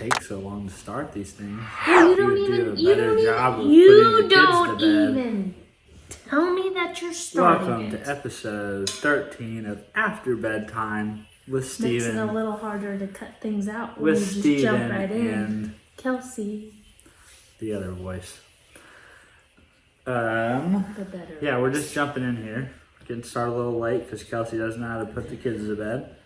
take so long to start these things. You don't even tell me that you're starting Welcome it. to episode 13 of After Bedtime with Stevan. Makes it a little harder to cut things out when With you just Stevan jump right in. and Kelsey. the other voice. The better Yeah, we're voice. just jumping in here. Getting started a little late because Kelsey doesn't know how to put the kids to bed.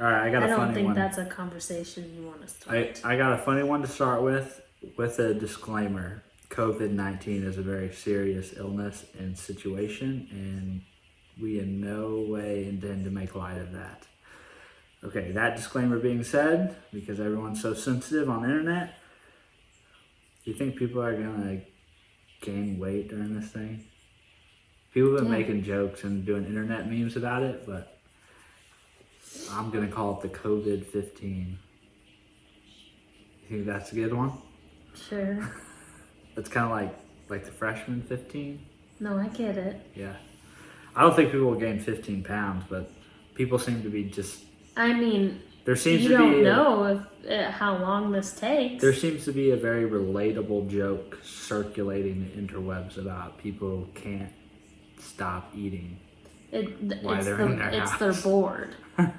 Alright, I got a funny one. I don't think that's a conversation you want to start. I got a funny one to start with a disclaimer. COVID-19 is a very serious illness and situation, and we in no way intend to make light of that. Okay, that disclaimer being said, because everyone's so sensitive on the internet, do you think people are going to gain weight during this thing? People have been making jokes and doing internet memes about it, but I'm going to call it the COVID-15. You think that's a good one? Sure. It's kind of like the freshman 15. No, I get it. Yeah. I don't think people will gain 15 pounds, but people seem to be just... I mean, there seems you to don't be know if how long this takes. There seems to be a very relatable joke circulating the interwebs about people can't stop eating while they're in their house. They're bored. That's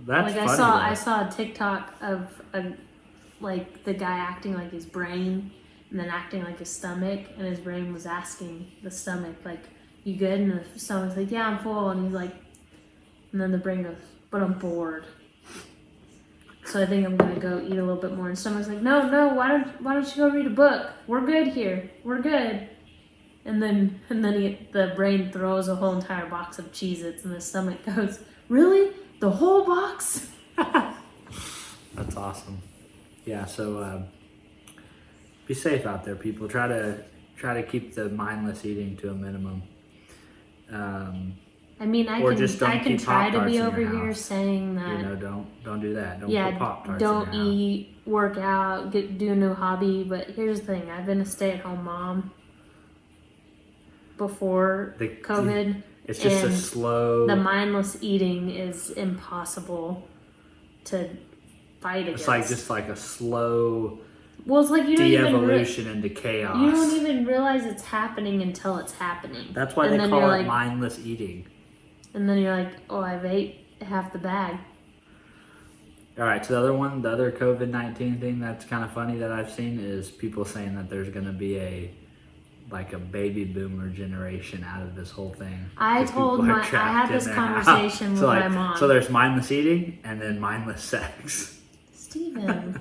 like funny. I saw a TikTok of the guy acting like his brain and then acting like his stomach, and his brain was asking the stomach, like, you good? And the stomach's like, yeah, I'm full. And he's like, and then the brain goes, but I'm bored. So I think I'm gonna go eat a little bit more. And stomach's like, no, why don't you go read a book? We're good here. We're good. And then the brain throws a whole entire box of Cheez-Its, and the stomach goes, really? The whole box? That's awesome. Yeah, so be safe out there, people. Try to keep the mindless eating to a minimum. I mean, I can try to be over here saying that. You know, don't do that. Don't put Pop-Tarts don't in your eat, work out, do a new hobby. But here's the thing: I've been a stay-at-home mom before COVID. It's just a slow... The mindless eating is impossible to fight against. It's like just like a slow... Well, it's like you don't de-evolution into chaos. You don't even realize it's happening until it's happening. That's why they call it mindless eating. And then you're like, oh, I've ate half the bag. All right, so the other COVID-19 thing that's kind of funny that I've seen is people saying that there's going to be a baby boomer generation out of this whole thing. I had this conversation with my mom. So there's mindless eating and then mindless sex. Steven,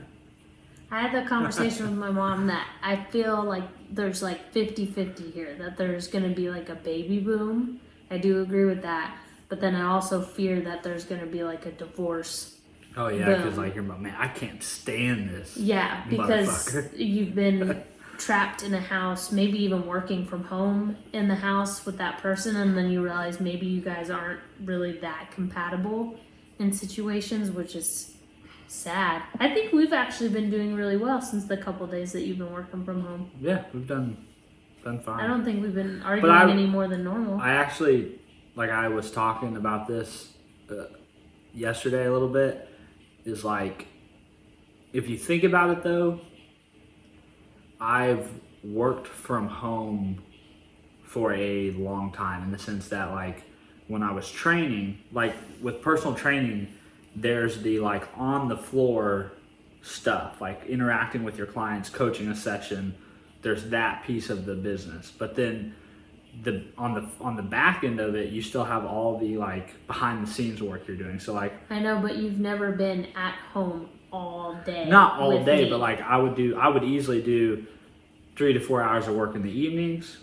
I had the conversation with my mom that I feel like there's 50-50 here, that there's going to be a baby boom. I do agree with that. But then I also fear that there's going to be a divorce. Oh, yeah, because you're like, man, I can't stand this. Yeah, because you've been trapped in a house, maybe even working from home in the house with that person, and then you realize maybe you guys aren't really that compatible in situations, which is sad. I think we've actually been doing really well since the couple days that you've been working from home. Yeah, we've done fine. I don't think we've been arguing any more than normal. I actually, I was talking about this yesterday a little bit, is if you think about it though, I've worked from home for a long time, in the sense that when I was training, with personal training, there's the on the floor stuff, interacting with your clients, coaching a session. There's that piece of the business, but then on the back end of it, you still have all the behind the scenes work you're doing. So I know, but you've never been at home all day. Not all day, but I would easily do 3 to 4 hours of work in the evenings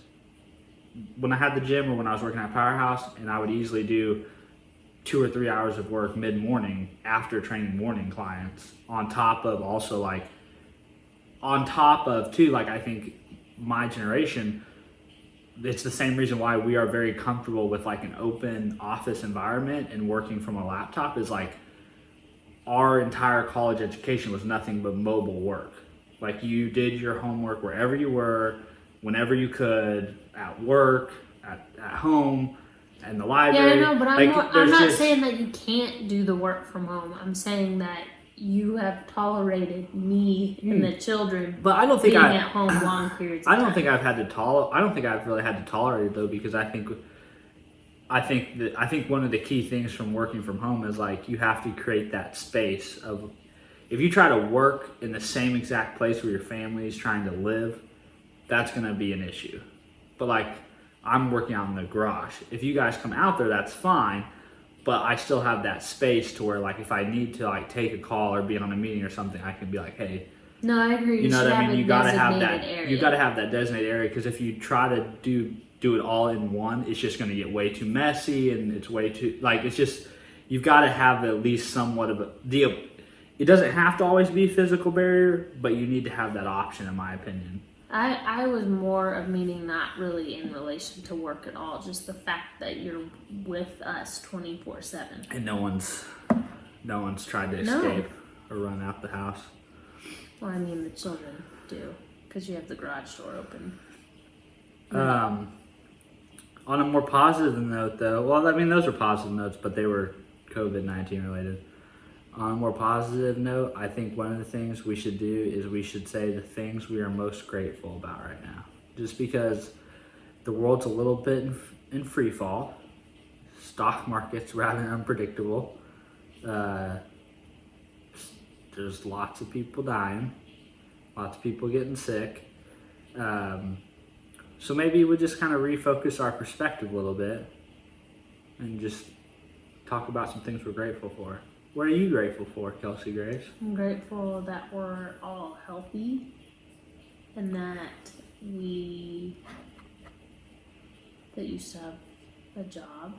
when I had the gym or when I was working at Powerhouse, and I would easily do 2 or 3 hours of work mid-morning after training morning clients, on top of also I think my generation, it's the same reason why we are very comfortable with an open office environment and working from a laptop, is our entire college education was nothing but mobile work. You did your homework wherever you were, whenever you could, at work, at home. and the Yeah, library. I know, but I'm not just, saying that you can't do the work from home. I'm saying that you have tolerated me and the children but I don't think being at home long periods of I don't time. think I've had to I don't think I've really had to tolerate it though, because I think one of the key things from working from home is like you have to create that space of, if you try to work in the same exact place where your family is trying to live, that's going to be an issue. But like, I'm working out in the garage. If you guys come out there, that's fine. But I still have that space to where, like, if I need to like take a call or be on a meeting or something, I can be like, hey. No, I agree. You know what I mean? You gotta have that. Area. You gotta have that designated area, because if you try to do it all in one, it's just gonna get way too messy, and it's way too it's just, you've got to have at least somewhat of it doesn't have to always be a physical barrier, but you need to have that option, in my opinion. I was more of meaning not really in relation to work at all, just the fact that you're with us 24/7. And no one's tried to escape or run out the house. Well, I mean, the children do, because you have the garage door open. On a more positive note, though, well, I mean, those are positive notes, but they were COVID-19 related. On a more positive note, I think one of the things we should do is we should say the things we are most grateful about right now. Just because the world's a little bit in free fall, stock market's rather unpredictable. There's lots of people dying, lots of people getting sick. So maybe we just kind of refocus our perspective a little bit and just talk about some things we're grateful for. What are you grateful for, Kelsey Grace? I'm grateful that we're all healthy and that you still have a job.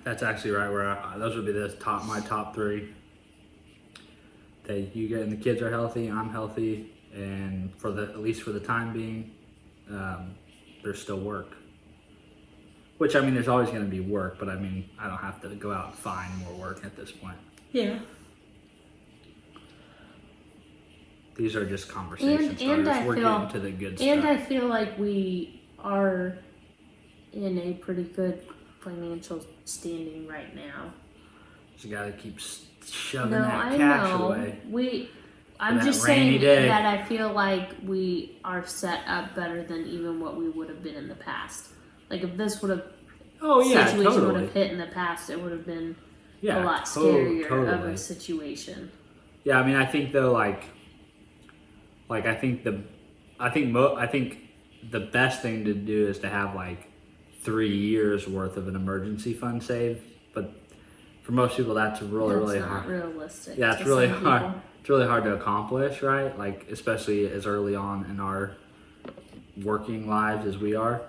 That's actually right where those would be my top three. That you get and the kids are healthy, I'm healthy, and at least for the time being, there's still work. Which, I mean, there's always going to be work, but I mean, I don't have to go out and find more work at this point. Yeah. These are just conversation starters. We're getting to the good stuff. And I feel like we are in a pretty good financial standing right now. Just got to keep shoving that cash away. I'm just saying that I feel like we are set up better than even what we would have been in the past. Like if this would have situation would have hit in the past, it would have been a lot scarier of a situation. Yeah, I mean, I think though, I think the best thing to do is to have like 3 years worth of an emergency fund saved. But for most people, that's really hard. Realistic. Yeah, it's really hard. People. It's really hard to accomplish, right? Like especially as early on in our working lives as we are.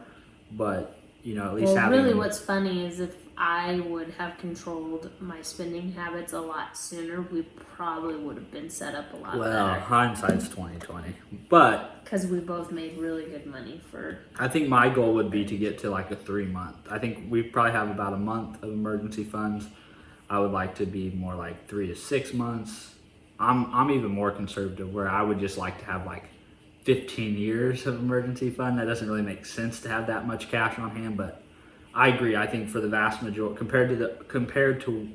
But at least really what's funny is if I would have controlled my spending habits a lot sooner, we probably would have been set up a lot better. Well, hindsight's 20/20, but because we both made really good money for. I think my goal would be to get to like a 3 month. I think we probably have about a month of emergency funds. I would like to be more like 3 to 6 months. I'm even more conservative, where I would just like to have like 15 years of emergency fund. That doesn't really make sense to have that much cash on hand, but I agree. I think for the vast majority, compared to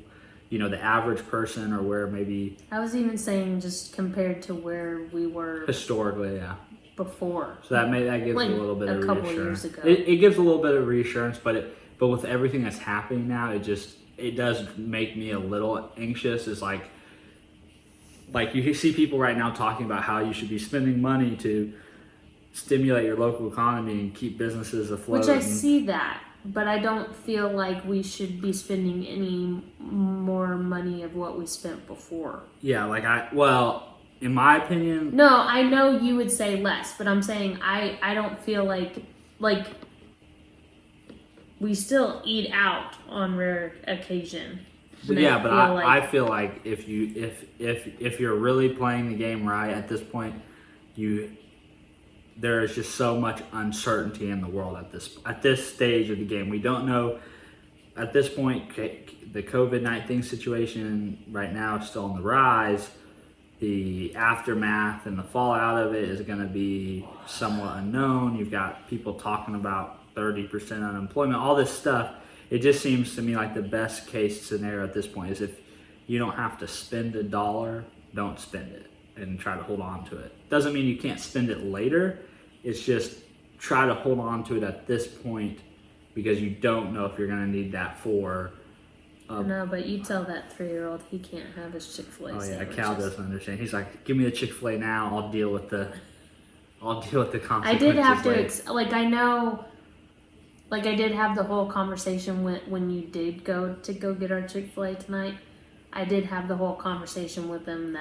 the average person, or where maybe I was even saying just compared to where we were historically, before. So that gives a little bit of reassurance. Years ago. It gives a little bit of reassurance, but with everything that's happening now, it does make me a little anxious. It's like you see people right now talking about how you should be spending money to stimulate your local economy and keep businesses afloat. Which I see that, but I don't feel like we should be spending any more money of what we spent before. Yeah, in my opinion. No, I know you would say less, but I'm saying I don't feel like we still eat out on rare occasion. But yeah, but I feel like if you're really playing the game right at this point, there is just so much uncertainty in the world at this stage of the game. We don't know at this point. The COVID-19 situation right now is still on the rise. The aftermath and the fallout of it is going to be somewhat unknown. You've got people talking about 30% unemployment, all this stuff. It just seems to me like the best case scenario at this point is if you don't have to spend a dollar, don't spend it and try to hold on to it. Doesn't mean you can't spend it later. It's just try to hold on to it at this point because you don't know if you're going to need that for. No, but you tell that 3-year-old he can't have his Chick-fil-A Oh yeah, sandwiches. Cal doesn't understand. He's like, "Give me the Chick-fil-A now. I'll deal with the consequences." I did have to, later." I did have the whole conversation when you did go get our Chick-fil-A tonight. I did have the whole conversation with him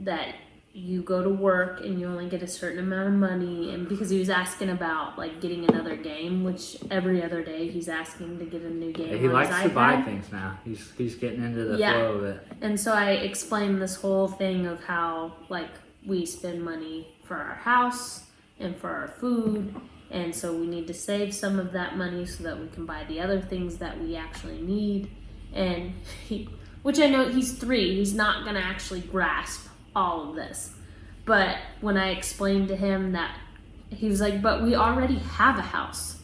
that you go to work and you only get a certain amount of money, and because he was asking about like getting another game, which every other day he's asking to get a new game. Yeah, he likes to buy things now. He's getting into the flow of it. And so I explained this whole thing of how like we spend money for our house and for our food, and so we need to save some of that money so that we can buy the other things that we actually need. And which I know he's 3, he's not gonna actually grasp all of this. But when I explained to him that, he was like, but we already have a house.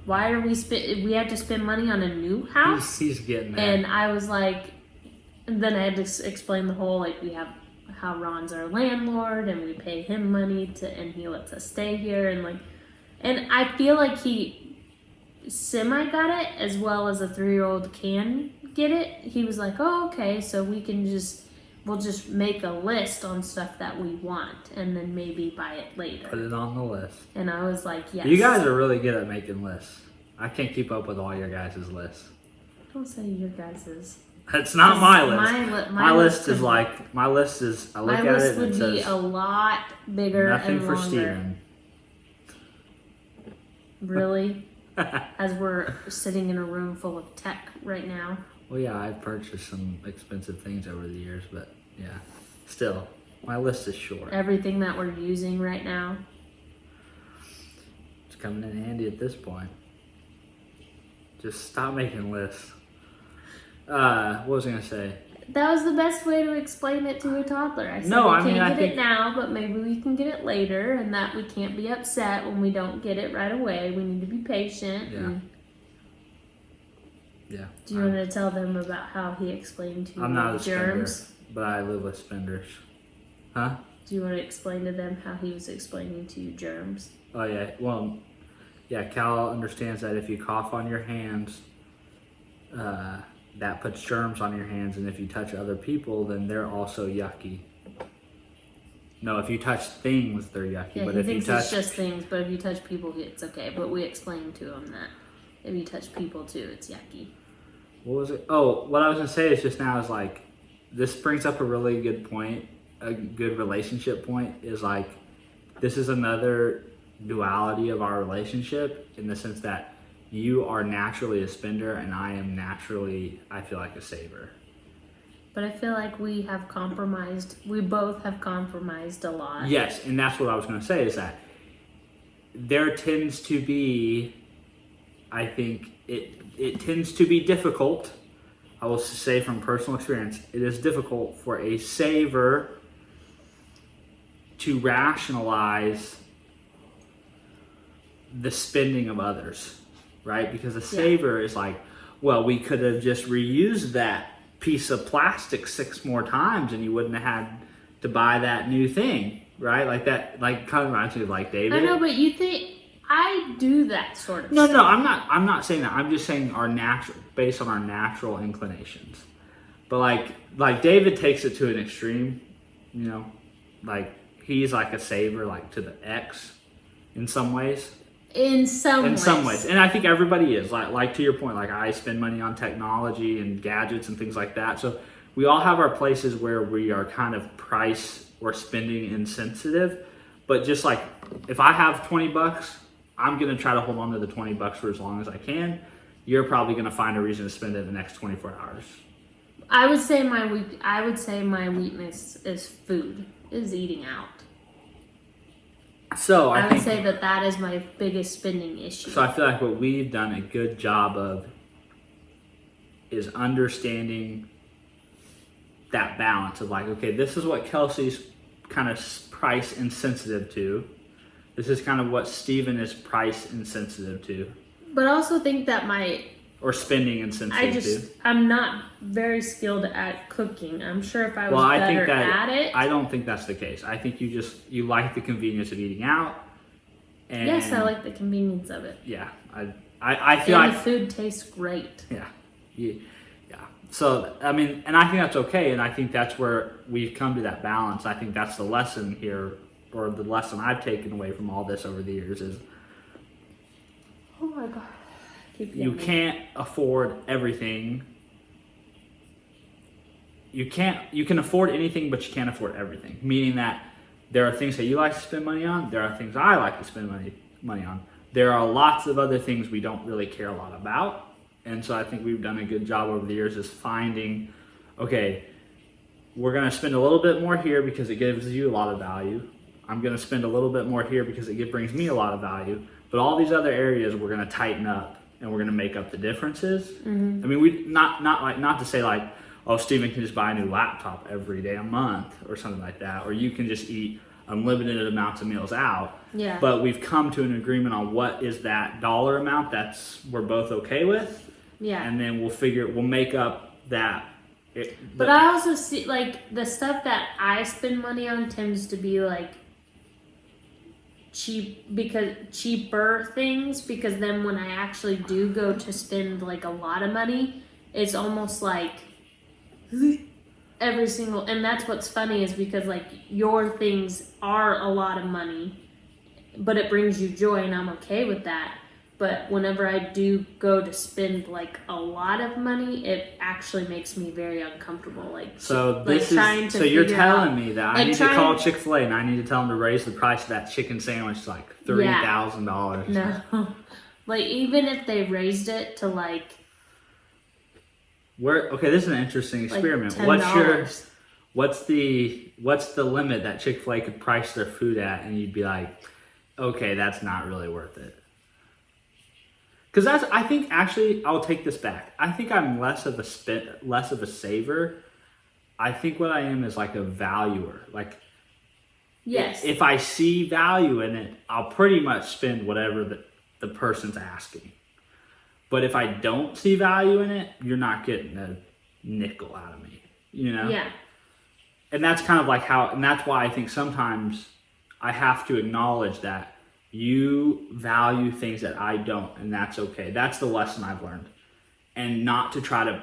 Why are we have to spend money on a new house? He's getting there. And I was like, and then I had to explain the whole, like, we have how Ron's our landlord and we pay him money and he lets us stay here, and I feel like he semi got it as well as a 3-year-old can get it. He was like, oh, okay, so we'll just make a list on stuff that we want and then maybe buy it later. Put it on the list. And I was like, yes. You guys are really good at making lists. I can't keep up with all your guys' lists. Don't say your guys's. It's not my list. My list is I look at it and it says. My list would be a lot bigger nothing and for longer. Steven. Really? As we're sitting in a room full of tech right now. Well, yeah, I've purchased some expensive things over the years, but yeah, still, my list is short. Everything that we're using right now. It's coming in handy at this point. Just stop making lists. What was I gonna say? That was the best way to explain it to a toddler. I said we can't get it now, but maybe we can get it later, and that we can't be upset when we don't get it right away. We need to be patient. Yeah. Yeah. Do you want to tell them about how he explained to you I'm not a germs? spender, but I live with spenders. Huh? Do you want to explain to them how he was explaining to you germs? Oh yeah. Well, yeah. Cal understands that if you cough on your hands, that puts germs on your hands, and if you touch other people, then they're also yucky. No, if you touch things, they're yucky. Yeah, but he if thinks you touch it's just things, but if you touch people, it's okay. But we explained to him that if you touch people too, it's yucky. What was it? Oh, what I was gonna say is just now is like, this brings up a really good point, a good relationship point, is like, this is another duality of our relationship in the sense that you are naturally a spender and I am naturally, I feel like, a saver. But I feel like we both have compromised a lot. Yes, and that's what I was gonna say is that there tends to be, I think it tends to be difficult. I will say from personal experience, it is difficult for a saver to rationalize the spending of others, right? Because a saver is like, well, we could have just reused that piece of plastic 6 more times and you wouldn't have had to buy that new thing, right? Like that, like kind of reminds me of like David. I know, but you think I do that sort of No, stuff. no, I'm not saying that. I'm just saying based on our natural inclinations. But like David takes it to an extreme, you know, like he's like a saver, like to the X in some ways. In some ways. And I think everybody is like to your point, like I spend money on technology and gadgets and things like that. So we all have our places where we are kind of price or spending insensitive, but just like if I have $20, I'm going to try to hold on to the $20 for as long as I can. You're probably going to find a reason to spend it in the next 24 hours. I would say my weakness is food, is eating out. So I would say that is my biggest spending issue. So I feel like what we've done a good job of is understanding that balance of like, okay, this is what Kelsey's kind of price insensitive to. This is kind of what Stevan is price insensitive to, But I also think that or spending insensitive to. I'm not very skilled at cooking. I'm sure if I was Well, I better think that at it. I don't think that's the case. I think you like the convenience of eating out. And Yes, I like the convenience of it. Yeah, I feel and like the food tastes great. yeah. So I mean, and I think that's okay, and I think that's where we've come to that balance. I think that's the lesson here, or the lesson I've taken away from all this over the years is Oh my god. you can't afford everything. You can afford anything, but you can't afford everything. Meaning that there are things that you like to spend money on. There are things I like to spend money on. There are lots of other things we don't really care a lot about. And so I think we've done a good job over the years is finding, okay, we're going to spend a little bit more here because it gives you a lot of value. I'm going to spend a little bit more here because it brings me a lot of value. But all these other areas we're going to tighten up and we're going to make up the differences. Mm-hmm. I mean, we not to say like, oh, Stevan can just buy a new laptop every day a month or something like that, or you can just eat unlimited amounts of meals out. Yeah. But we've come to an agreement on what is that dollar amount that's we're both okay with. Yeah. And then we'll make up that. But I also see like the stuff that I spend money on tends to be like cheaper things, because then when I actually do go to spend like a lot of money, it's almost like every single, and that's what's funny is because like your things are a lot of money, but it brings you joy and I'm okay with that. But whenever I do go to spend like a lot of money, it actually makes me very uncomfortable. Like so this is so you're telling me that I need to call Chick-fil-A and I need to tell them to raise the price of that chicken sandwich to like $3,000. No, like even if they raised it to like okay, this is an interesting experiment. Like $10. What's the limit that Chick-fil-A could price their food at, and you'd be like, okay, that's not really worth it. Because I think actually I'll take this back. I think I'm less of a saver. I think what I am is like a valuer. Like, yes, if I see value in it, I'll pretty much spend whatever the person's asking. But if I don't see value in it, you're not getting a nickel out of me, you know? Yeah. And that's kind of like and that's why I think sometimes I have to acknowledge that you value things that I don't, and that's okay. That's the lesson I've learned. And not to try to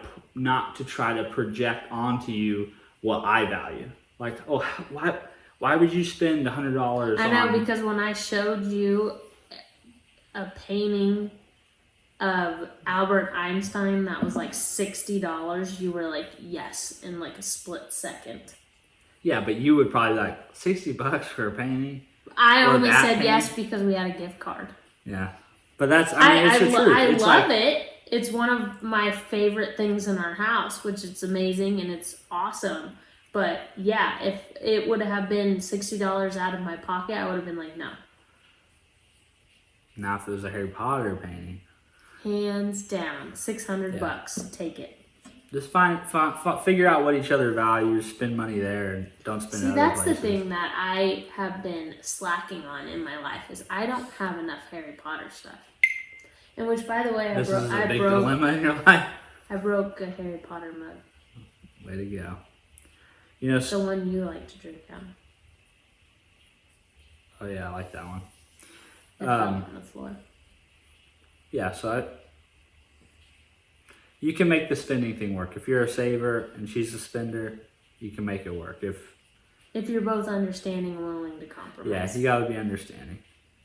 project onto you what I value. Like, oh, why would you spend $100 I know, because when I showed you a painting of Albert Einstein that was like $60, you were like, yes, in like a split second. Yeah, but you would probably like $60 for a painting. I only said yes because we had a gift card. Yeah, but it's the truth. I love it. It's one of my favorite things in our house, which it's amazing and it's awesome. But yeah, if it would have been $60 out of my pocket, I would have been like, no. Now, if it was a Harry Potter painting, hands down, $600, take it. Just figure out what each other values, spend money there, and don't spend it other that's places. the thing that I have been slacking on in my life is I don't have enough Harry Potter stuff. And which, by the way, This is a big dilemma in your life. I broke a Harry Potter mug. Way to go. You know, the one you like to drink out of. Oh yeah, I like that one. It fell on the floor. Yeah, so you can make the spending thing work. If you're a saver and she's a spender, you can make it work. If you're both understanding and willing to compromise. Yeah, you got to be understanding.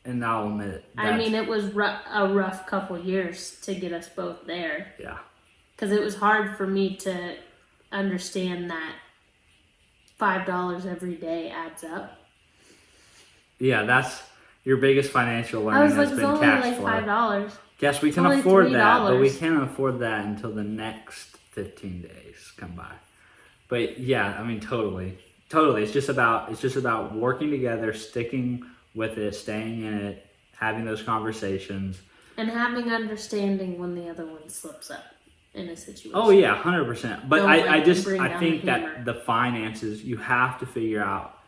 And I'll admit it. I mean, it was a rough couple years to get us both there. Yeah. Because it was hard for me to understand that $5 every day adds up. Yeah, that's your biggest financial learning has been cash flow. $5. Yes, we can afford that, but we can't afford that until the next 15 days come by. But yeah, I mean, totally. It's just about working together, sticking with it, staying in it, having those conversations, and having understanding when the other one slips up in a situation. Oh yeah, 100%. But I think the that the finances, you have to figure out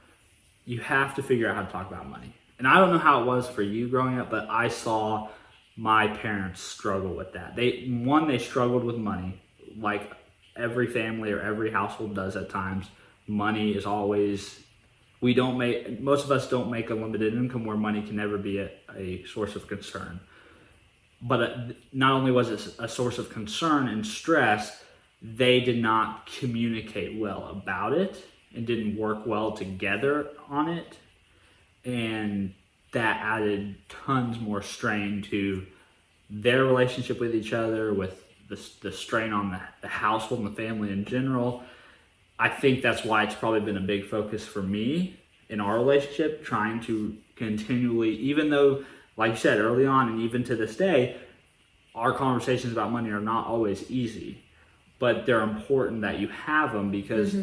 how to talk about money. and I don't know how it was for you growing up, but I saw my parents struggle with that. They struggled with money, like every family or every household does at times. Money is always, most of us don't make a limited income where money can never be a source of concern. But not only was it a source of concern and stress, they did not communicate well about it and didn't work well together on it. And that added tons more strain to their relationship with each other, with the strain on the household and the family in general. I think that's why it's probably been a big focus for me in our relationship, trying to continually, even though, like you said early on, and even to this day, our conversations about money are not always easy, but they're important that you have them because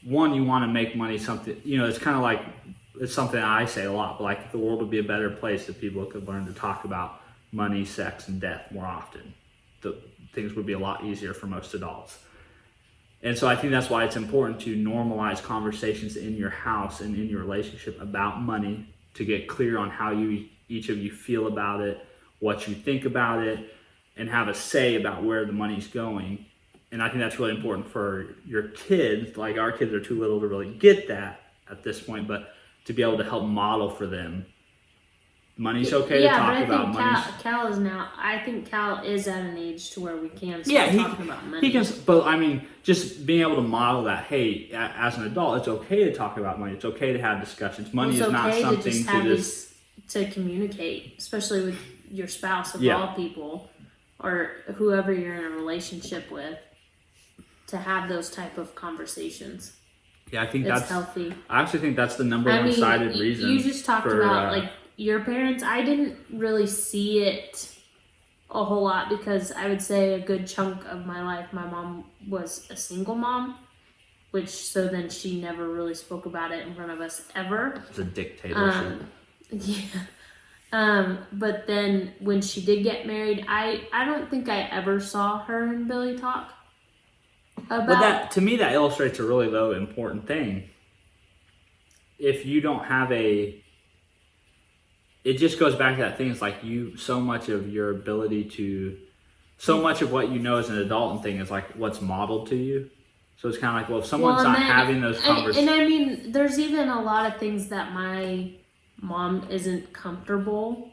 one, you want to make money something, it's kind of like, it's something I say a lot, but like the world would be a better place if people could learn to talk about money, sex, and death more often. Things would be a lot easier for most adults. And so I think that's why it's important to normalize conversations in your house and in your relationship about money, to get clear on how each of you feel about it, what you think about it, and have a say about where the money's going. And I think that's really important for your kids. Like, our kids are too little to really get that at this point, but to be able to help model for them. Money's okay to talk about. I think Cal is at an age to where we can start talking about money. He can, but I mean, just being able to model that, hey, as an adult, it's okay to talk about money. It's okay to have discussions. Money is not something to communicate, especially with your spouse of all people, or whoever you're in a relationship with, to have those type of conversations. Yeah, I think that's healthy. I actually think that's the number one cited reason. You just talked about like your parents. I didn't really see it a whole lot because I would say a good chunk of my life, my mom was a single mom, so then she never really spoke about it in front of us ever. It's a dictatorship. But then when she did get married, I don't think I ever saw her and Billy talk about. But that, to me, that illustrates a really important thing. If you don't have it just goes back to that thing. It's like so much of your ability so much of what you know as an adult and thing is like what's modeled to you. So it's kind of like, well, if someone's not having those conversations. And I mean, there's even a lot of things that my mom isn't comfortable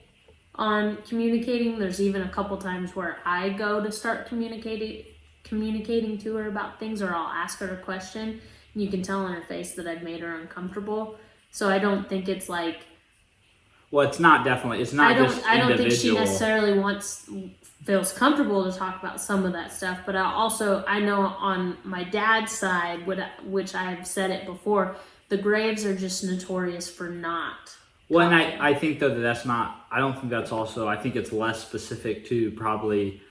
on communicating. There's even a couple times where I go to start communicating to her about things, or I'll ask her a question, and you can tell on her face that I've made her uncomfortable. So I don't think it's like, well, it's not just individual. I don't think she necessarily feels comfortable to talk about some of that stuff, but I know on my dad's side, which I've said it before, the Graves are just notorious for not. Well, and I think though that's not, I don't think that's also, I think it's less specific to probably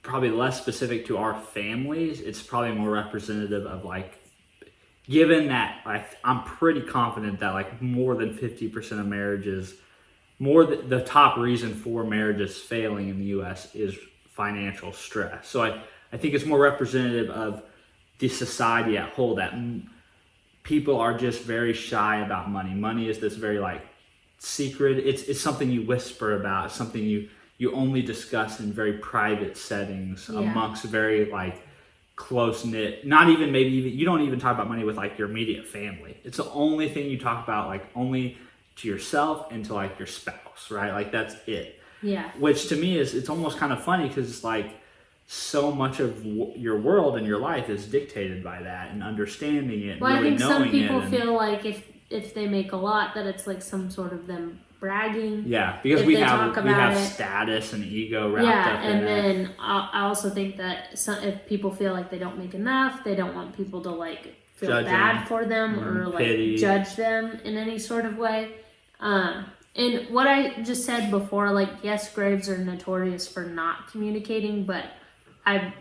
less specific to our families. It's probably more representative of like, given that I'm pretty confident that like more than 50% of marriages, the top reason for marriages failing in the U.S. is financial stress. So I think it's more representative of the society at whole, that people are just very shy about money. Money is this very like secret. It's something you whisper about. It's something you only discuss in very private settings amongst very like close knit. Not even you don't even talk about money with like your immediate family. It's the only thing you talk about, like only to yourself and to like your spouse, right? Like that's it. Yeah. Which to me it's almost kind of funny because it's like so much of your world and your life is dictated by that and understanding it. Well, and really I think some people knowing feel like if they make a lot, that it's like some sort of them bragging. Yeah, because we have status and ego wrapped up in it. Yeah, and then I also think that if people feel like they don't make enough, they don't want people to like feel bad for them or like judge them in any sort of way. And what I just said before, like, yes, Graves are notorious for not communicating, but I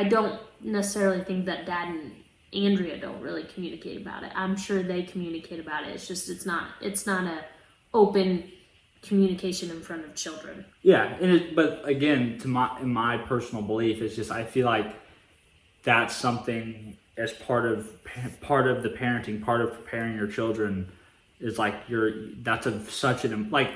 don't necessarily think that Dad and Andrea don't really communicate about it. I'm sure they communicate about it. It's just it's not a open communication in front of children. Yeah, but again, in my personal belief, it's just I feel like that's something as part of the parenting, part of preparing your children is like such an like.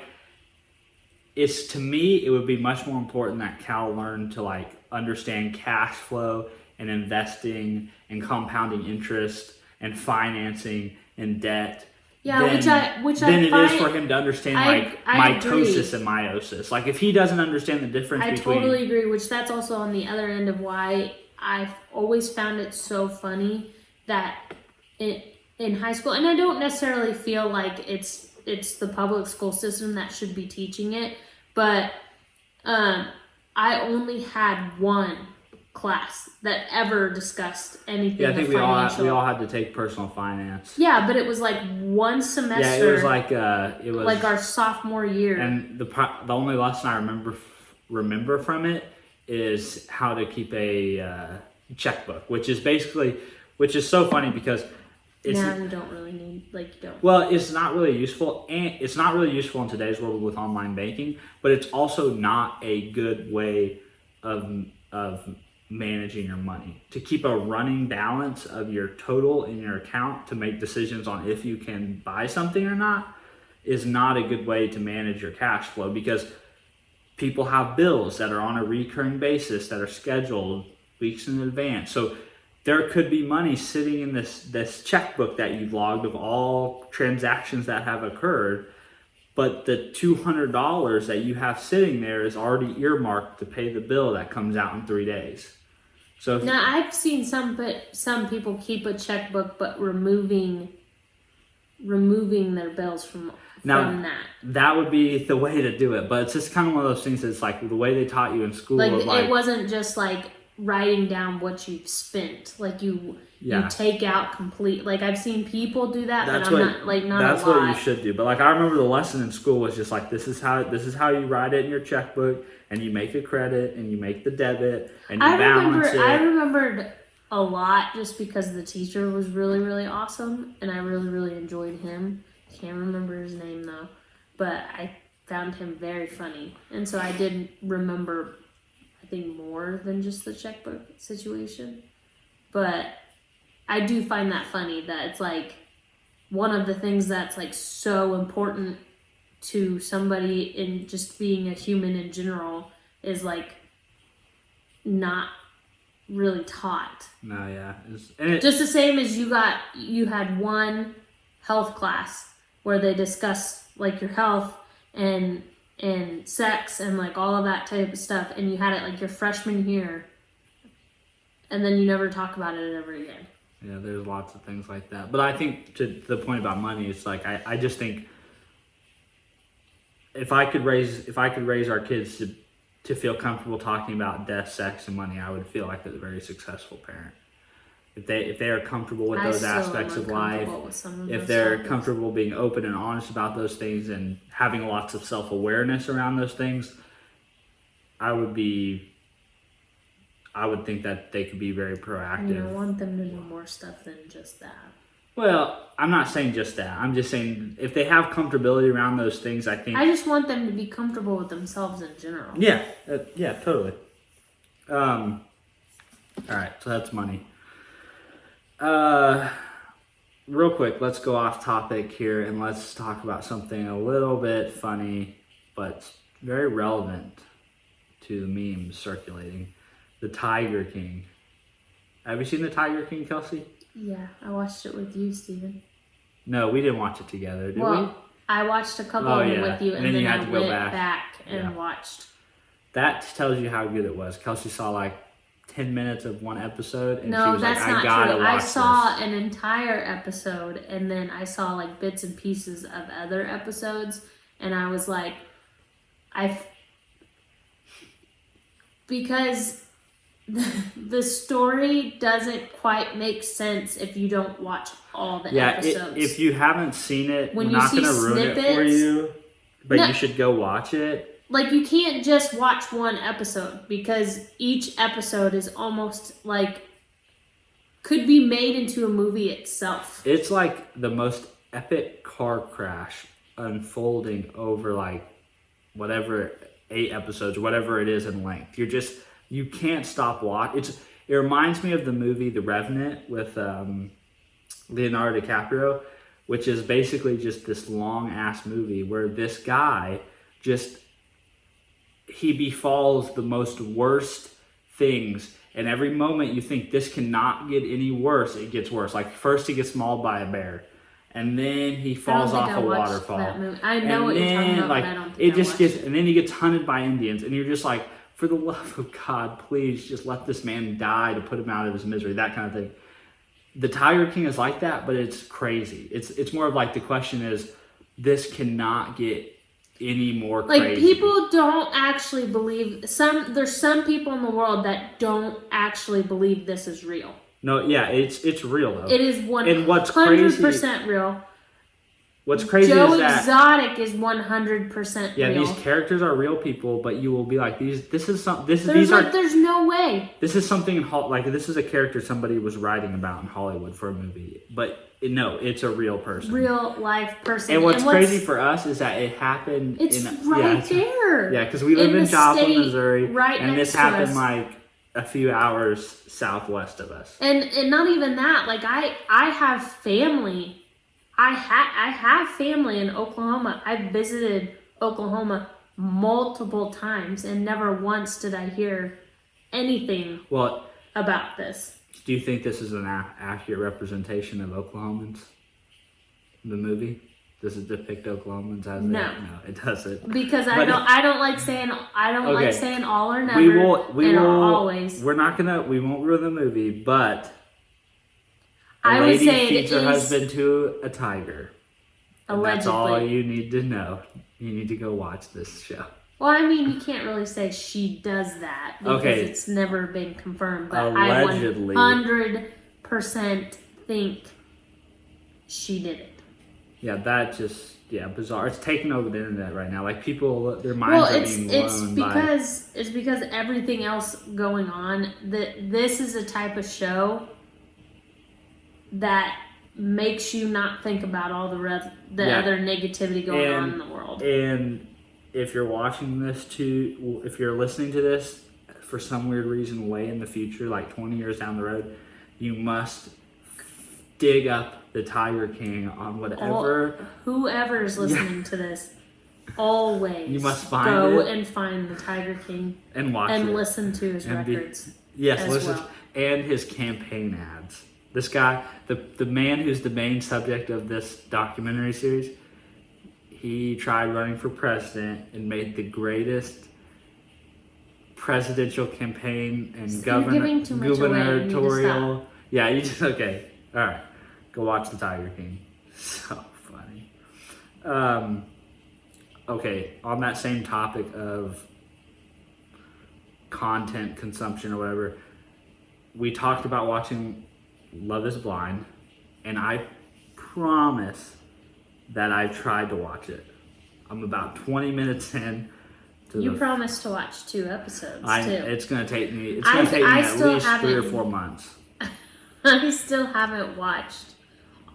It's, to me, it would be much more important that Cal learn to like understand cash flow and investing and compounding interest and financing and debt. Yeah, than, which than I it find, is for him to understand I mitosis agree. and meiosis. Like if he doesn't understand the difference I between. totally agree, which that's also on the other end of why I've always found it so funny that in high school, and I don't necessarily feel like it's the public school system that should be teaching it, but I only had one class that ever discussed anything. Yeah, I think financial. we all had to take personal finance. Yeah, but it was like one semester. Yeah, it was like our sophomore year. And the only lesson I remember from it is how to keep a checkbook, which is so funny because it's now you don't really need, you don't. Well, it's not really useful, and it's not really useful in today's world with online banking. But it's also not a good way of managing your money. To keep a running balance of your total in your account to make decisions on if you can buy something or not is not a good way to manage your cash flow, because people have bills that are on a recurring basis that are scheduled weeks in advance. So there could be money sitting in this checkbook that you've logged of all transactions that have occurred, but the $200 that you have sitting there is already earmarked to pay the bill that comes out in 3 days. So now I've seen some people keep a checkbook, but removing their bills from that. That would be the way to do it, but it's just kind of one of those things that's like the way they taught you in school. It wasn't just like writing down what you've spent. Like you take out complete. Like I've seen people do that, but not that's a lot. what you should do. But like I remember the lesson in school was just like this is how you write it in your checkbook, and you make a credit and you make the debit and you balance it. I remembered a lot just because the teacher was really, really awesome, and I really, really enjoyed him. Can't remember his name though, but I found him very funny, and so I did remember, I think, more than just the checkbook situation. But I do find that funny that it's like one of the things that's like so important to somebody in just being a human in general is like not really taught. No, yeah. Just the same as you had one health class where they discuss like your health and sex and like all of that type of stuff, and you had it like your freshman year, and then you never talk about it ever again. Yeah, there's lots of things like that. But I think to the point about money, it's like I just think if I could raise our kids to feel comfortable talking about death, sex, and money, I would feel like a very successful parent. If they are comfortable with those aspects of life, if they're comfortable being open and honest about those things and having lots of self-awareness around those things, I would think that they could be very proactive. I want them to know more stuff than just that. Well, I'm not saying just that. I'm just saying if they have comfortability around those things, I think. I just want them to be comfortable with themselves in general. Yeah, totally. All right, so that's money. Real quick, let's go off topic here and let's talk about something a little bit funny, but very relevant to the memes circulating. The Tiger King. Have you seen The Tiger King, Kelsey? Yeah, I watched it with you, Stevan. No, we didn't watch it together, did we? I watched a couple of them with you, and then you had I to go went back and watched. That tells you how good it was. Kelsey saw like 10 minutes of one episode, and she No, was that's like, not I gotta true. watch I saw this. an entire episode, and then I saw like bits and pieces of other episodes, and I was like, because the story doesn't quite make sense if you don't watch all the episodes. If you haven't seen it, when we're you not see going to ruin it for snippets- you, but No. you should go watch it. Like, you can't just watch one episode because each episode is almost like could be made into a movie itself. It's like the most epic car crash unfolding over like whatever 8 episodes, whatever it is in length. You can't stop watching. It reminds me of the movie The Revenant with Leonardo DiCaprio, which is basically just this long ass movie where this guy he befalls the most worst things, and every moment you think this cannot get any worse, it gets worse. Like first he gets mauled by a bear, and then he falls off a waterfall. I know what you're talking about, but I don't think and then he gets hunted by Indians, and you're just like, for the love of God, please just let this man die to put him out of his misery, that kind of thing. The Tiger King is like that, but it's crazy. It's more of like the question is, this cannot get any more crazy. Like people don't actually believe there's some people in the world that don't actually believe this is real. No, yeah, it's real though. It is 100% real. What's crazy Joe is that Exotic is 100% yeah, real. these characters are real people, but you will be like there's no way. This is something like this is a character somebody was writing about in Hollywood for a movie, but no, it's a real person, real life person. And what's crazy for us is that it happened. It's right there. Yeah, because we live in Joplin, Missouri, right and this happened like a few hours southwest of us. And not even that. Like I have family. I have family in Oklahoma. I've visited Oklahoma multiple times, and never once did I hear anything about this. Do you think this is an accurate representation of Oklahomans? The movie? Does it depict Oklahomans as no? No, it doesn't. Because I don't like saying like saying all or never. We will always. We won't ruin the movie, but I would say feeds her husband to a tiger. And allegedly. That's all you need to know. You need to go watch this show. Well, I mean, you can't really say she does that because it's never been confirmed. But allegedly. I 100% think she did it. Yeah, that just bizarre. It's taking over the internet right now. Like people, their minds are being blown it's because everything else going on. That this is a type of show that makes you not think about all the other negativity going on in the world. And if you're watching this if you're listening to this for some weird reason way in the future, like 20 years down the road, you must dig up the Tiger King on whatever. Whoever's listening to this, always you must go and find the Tiger King and watch and it. Listen to his records. And his campaign ads. This guy, the man who's the main subject of this documentary series, he tried running for president and made the greatest presidential campaign and gubernatorial. Yeah, you just okay. All right, go watch the Tiger King. So funny. Okay, on that same topic of content consumption or whatever, we talked about watching Love is Blind, and I promise that I tried to watch it. I'm about 20 minutes in. You promised to watch 2 episodes too. It's gonna take me. It's gonna take me at least 3 or 4 months. I still haven't watched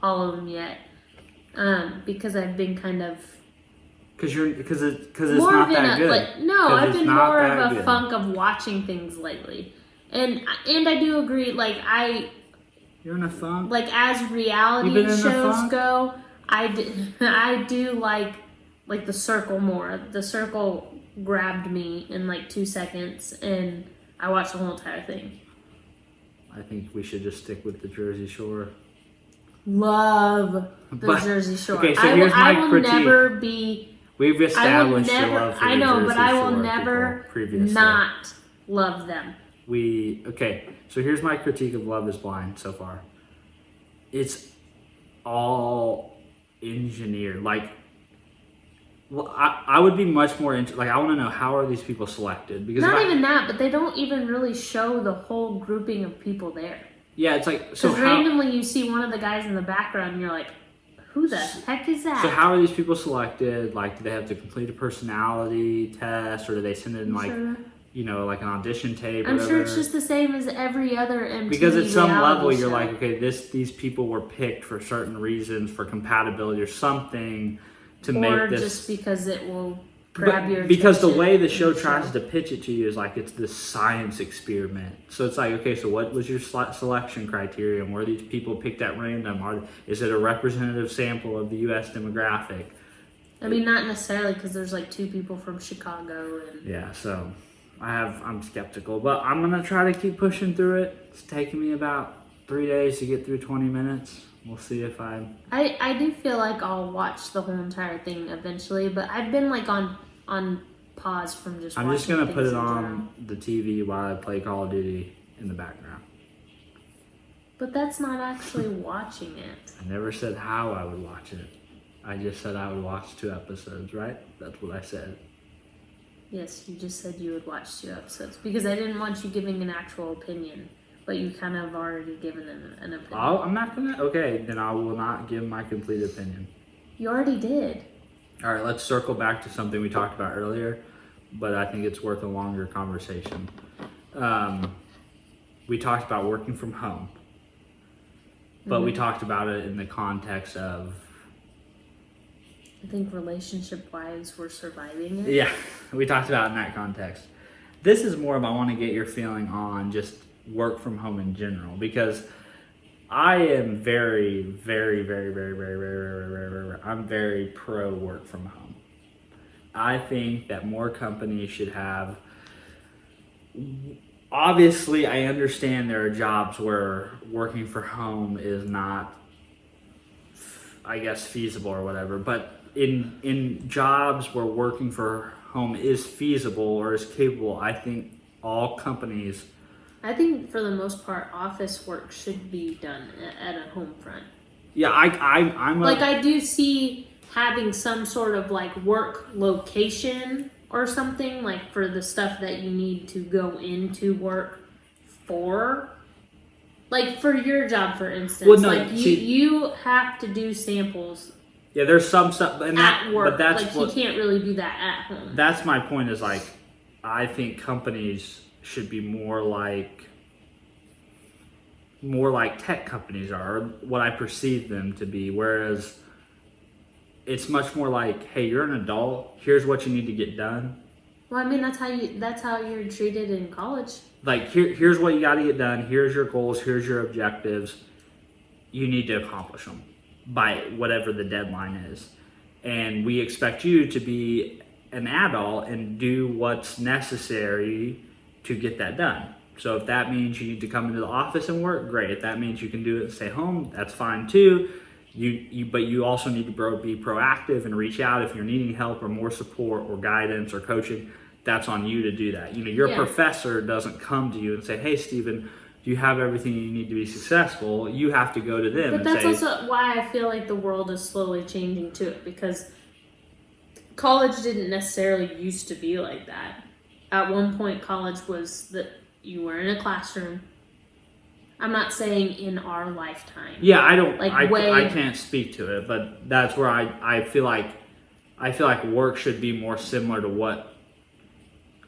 all of them yet, because I've been kind of. Because it's not that good. I've been more of a funk of watching things lately, and I do agree. You're in a funk. Like as reality shows go, I do like The Circle more. The Circle grabbed me in like 2 seconds, and I watched the whole entire thing. I think we should just stick with the Jersey Shore. Love the Jersey Shore. Okay, so here's my critique. Never be. We've established your love for the Jersey Shore. I know, but I will never not love them. So here's my critique of Love is Blind so far. It's all engineered. I would be much more into, I want to know, how are these people selected? Because not even that, but they don't even really show the whole grouping of people there. Yeah, it's like, so randomly you see one of the guys in the background and you're like, who the heck is that? So how are these people selected? Like, do they have to complete a personality test, or do they send in like an audition tape? I'm sure it's just the same as every other MTV because at some level you're show. like, okay, these people were picked for certain reasons, for compatibility or something to make this. Or just because it will grab your because the attention way the in show tries to pitch it to you is like it's this science experiment. So it's like, okay, so what was your selection criteria, and were these people picked at random? Is it a representative sample of the U.S. demographic? I mean, not necessarily, because there's like 2 people from Chicago. And Yeah, so I'm skeptical, but I'm gonna try to keep pushing through it. It's taking me about 3 days to get through 20 minutes. We'll see if I do feel like I'll watch the whole entire thing eventually, but I've been like on pause from just I'm watching just gonna things put it in on general. the TV while I play Call of Duty in the background. But that's not actually watching it. I never said how I would watch it. I just said I would watch 2 episodes, right? That's what I said. Yes, you just said you would watch 2 episodes because I didn't want you giving an actual opinion, but you kind of already given an opinion. I'm not gonna. Okay, then I will not give my complete opinion. You already did. All right, let's circle back to something we talked about earlier, but I think it's worth a longer conversation. We talked about working from home, but we talked about it in the context of. I think relationship-wise, we're surviving it. Yeah, we talked about it in that context. This is more of I want to get your feeling on just work from home in general, because I am very, very, very, very, very, very, very, very, very, I'm very pro work from home. I think that more companies should have. Obviously, I understand there are jobs where working from home is not, I guess, feasible or whatever, but in jobs where working from home is feasible or is capable, I think all companies. I think for the most part, office work should be done at a home front. Yeah, I'm I do see having some sort of like work location or something, like for the stuff that you need to go into work for. Like for your job, for instance, Well, no, like you have to do samples. Yeah, there's some stuff at work, but that's like what, you can't really do that at home. That's my point. Is like, I think companies should be more like tech companies are, or what I perceive them to be. Whereas it's much more like, hey, you're an adult. Here's what you need to get done. Well, I mean, that's how you're treated in college. Like here's what you got to get done. Here's your goals. Here's your objectives. You need to accomplish them by whatever the deadline is. And we expect you to be an adult and do what's necessary to get that done. So if that means you need to come into the office and work, great. If that means you can do it and stay home, that's fine too. But you also need to be proactive and reach out if you're needing help or more support or guidance or coaching. That's on you to do that. Your professor doesn't come to you and say, hey, Stevan, do you have everything you need to be successful? You have to go to them but that's also why I feel like the world is slowly changing to it, because college didn't necessarily used to be like that. At one point, college was that you were in a classroom. I'm not saying in our lifetime. Yeah, I can't speak to it, but that's where I feel like work should be more similar to what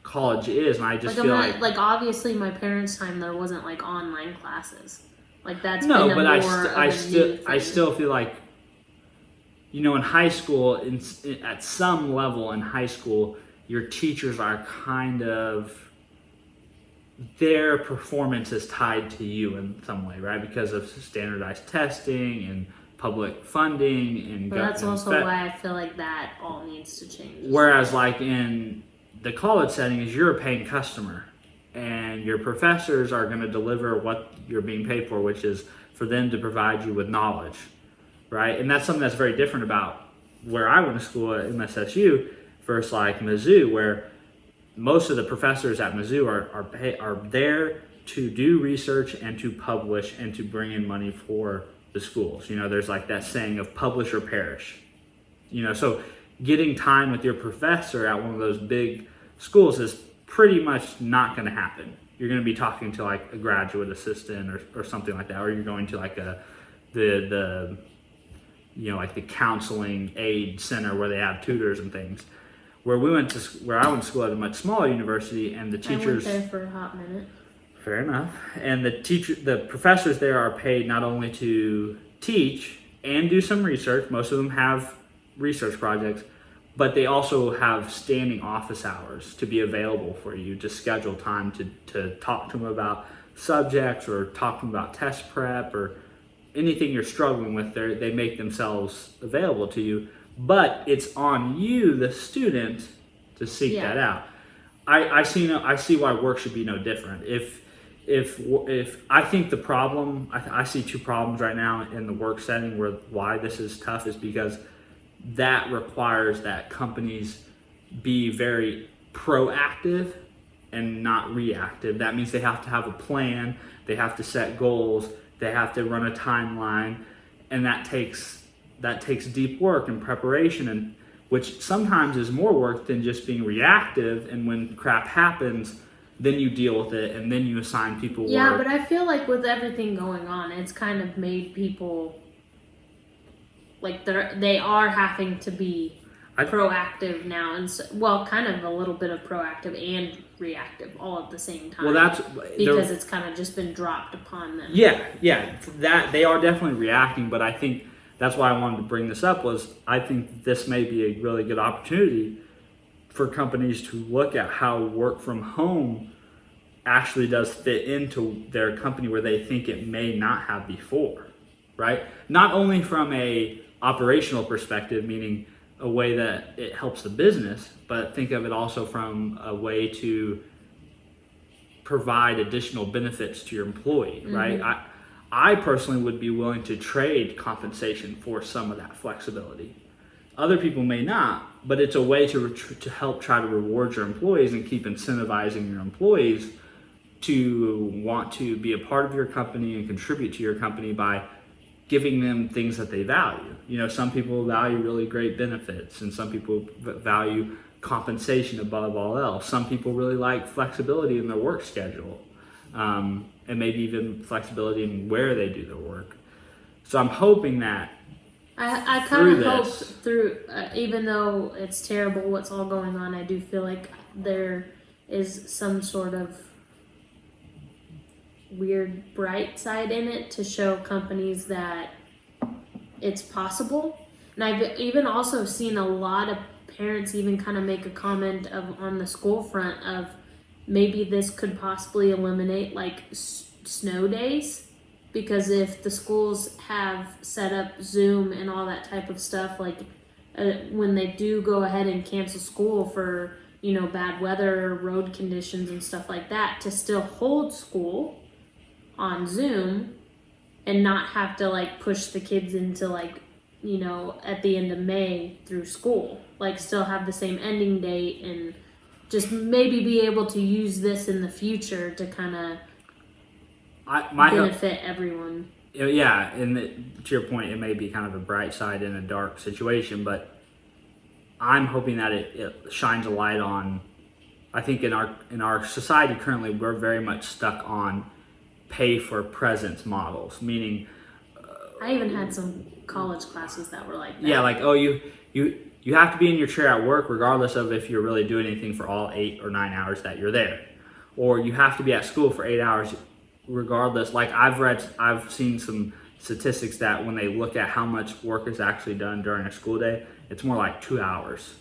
college is, and I just feel like obviously my parents' time there wasn't like online classes. Like that's no, been but I still feel like in high school, at some level in high school, your teachers are kind of, their performance is tied to you in some way, right? Because of standardized testing and public funding and. But that's also why I feel like that all needs to change. Whereas, like in the college setting, is you're a paying customer, and your professors are going to deliver what you're being paid for, which is for them to provide you with knowledge, right? And that's something that's very different about where I went to school at MSSU versus like Mizzou, where most of the professors at Mizzou are there to do research and to publish and to bring in money for the schools. There's like that saying of publish or perish. So getting time with your professor at one of those big schools is pretty much not going to happen. You're going to be talking to like a graduate assistant or something like that, or you're going to like the counseling aid center where they have tutors and things. Where I went to school at a much smaller university, and the teachers. I went there for a hot minute. Fair enough. And the professors there are paid not only to teach and do some research. Most of them have research projects, but they also have standing office hours to be available for you to schedule time to talk to them about subjects or talk to them about test prep or anything you're struggling with. They make themselves available to you, but it's on you, the student, to seek that out. I see why work should be no different. If I think the problem, I see two problems right now in the work setting why this is tough is because that requires that companies be very proactive and not reactive. That means they have to have a plan, they have to set goals, they have to run a timeline, and that takes deep work and preparation, and which sometimes is more work than just being reactive. And when crap happens, then you deal with it and then you assign people work. Yeah, but I feel like with everything going on, it's kind of made people like they are having to be proactive now, and kind of a little bit of proactive and reactive all at the same time. Well, that's because it's kind of just been dropped upon them. Yeah, that they are definitely reacting, but I think that's why I wanted to bring this up was I think this may be a really good opportunity for companies to look at how work from home actually does fit into their company where they think it may not have before, right? Not only from a operational perspective, meaning a way that it helps the business, but think of it also from a way to provide additional benefits to your employee, right? I personally would be willing to trade compensation for some of that flexibility. Other people may not, but it's a way to help try to reward your employees and keep incentivizing your employees to want to be a part of your company and contribute to your company by giving them things that they value. You know, some people value really great benefits, and some people value compensation above all else. Some people really like flexibility in their work schedule, and maybe even flexibility in where they do their work. So I'm hoping that I kind of hoped through, even though it's terrible what's all going on, I do feel like there is some sort of weird bright side in it to show companies that it's possible. And I've even also seen a lot of parents even kind of make a comment on the school front of maybe this could possibly eliminate like snow days, because if the schools have set up Zoom and all that type of stuff, like when they do go ahead and cancel school for bad weather, road conditions and stuff like that, to still hold school on Zoom and not have to like push the kids into like at the end of May through school, like still have the same ending date, and just maybe be able to use this in the future to kind of benefit everyone. Yeah, and to your point, it may be kind of a bright side in a dark situation, but I'm hoping that it shines a light on. I think in our society currently, we're very much stuck on pay for presence models, meaning I even had some college classes that were like that. Yeah, like you have to be in your chair at work regardless of if you're really doing anything for all 8 or 9 hours that you're there, or you have to be at school for 8 hours regardless. Like I've seen some statistics that when they look at how much work is actually done during a school day, it's more like 2 hours.